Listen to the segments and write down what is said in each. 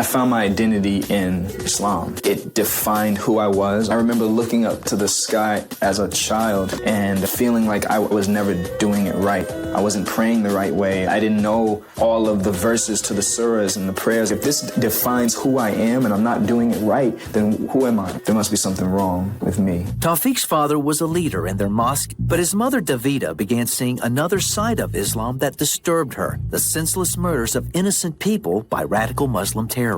I found my identity in Islam. It defined who I was. I remember looking up to the sky as a child and feeling like I was never doing it right. I wasn't praying the right way. I didn't know all of the verses to the surahs and the prayers. If this defines who I am and I'm not doing it right, then who am I? There must be something wrong with me. Tawfiq's father was a leader in their mosque, but his mother Davida began seeing another side of Islam that disturbed her: the senseless murders of innocent people by radical Muslim terrorists.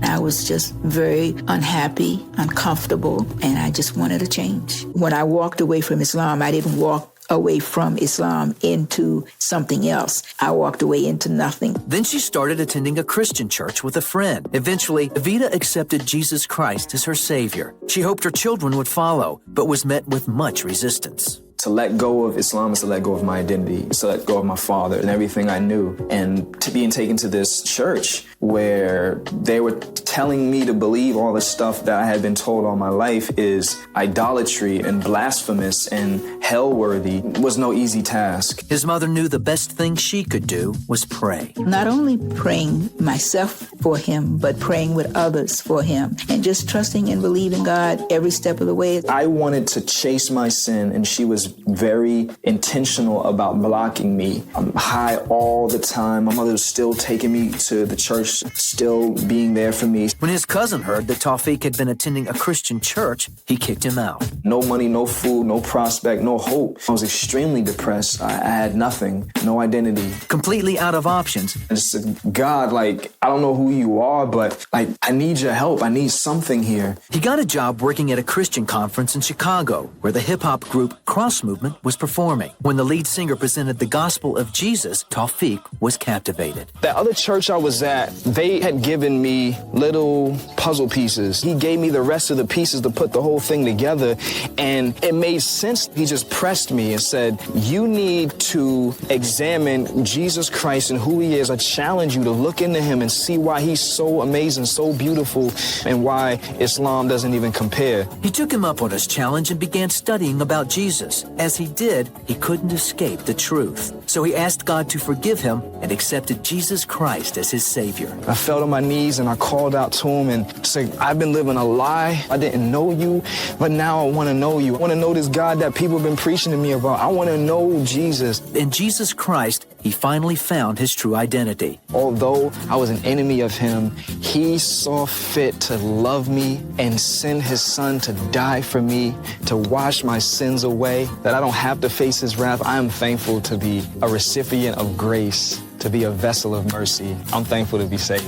I was just very unhappy, uncomfortable, and I just wanted a change. When I walked away from Islam, I didn't walk away from Islam into something else. I walked away into nothing. Then she started attending a Christian church with a friend. Eventually, Davida accepted Jesus Christ as her savior. She hoped her children would follow, but was met with much resistance. To let go of Islam is to let go of my identity, to let go of my father and everything I knew. And to being taken to this church where they were telling me to believe all the stuff that I had been told all my life is idolatry and blasphemous and hell-worthy was no easy task. His mother knew the best thing she could do was pray. Not only praying myself for him, but praying with others for him and just trusting and believing God every step of the way. I wanted to chase my sin, and she was very intentional about blocking me. I'm high all the time. My mother was still taking me to the church, still being there for me. When his cousin heard that Tawfiq had been attending a Christian church, he kicked him out. No money, no food, no prospect, no hope. I was extremely depressed. I had nothing, no identity. Completely out of options. I just said, God, I don't know who you are, but I need your help. I need something here. He got a job working at a Christian conference in Chicago, where the hip-hop group Cross Movement was performing. When the lead singer presented the gospel of Jesus, Tawfiq was captivated. That other church I was at, they had given me little puzzle pieces. He gave me the rest of the pieces to put the whole thing together, and it made sense. He just pressed me and said, you need to examine Jesus Christ and who he is. I challenge you to look into him and see why he's so amazing, so beautiful, and why Islam doesn't even compare. He took him up on his challenge and began studying about Jesus. As he did, he couldn't escape the truth. So he asked God to forgive him and accepted Jesus Christ as his Savior. I fell to my knees and I called out to him and said, I've been living a lie. I didn't know you, but now I want to know you. I want to know this God that people have been preaching to me about. I want to know Jesus. In Jesus Christ, he finally found his true identity. Although I was an enemy of him, he saw fit to love me and send his son to die for me, to wash my sins away, that I don't have to face his wrath. I am thankful to be a recipient of grace, to be a vessel of mercy. I'm thankful to be saved.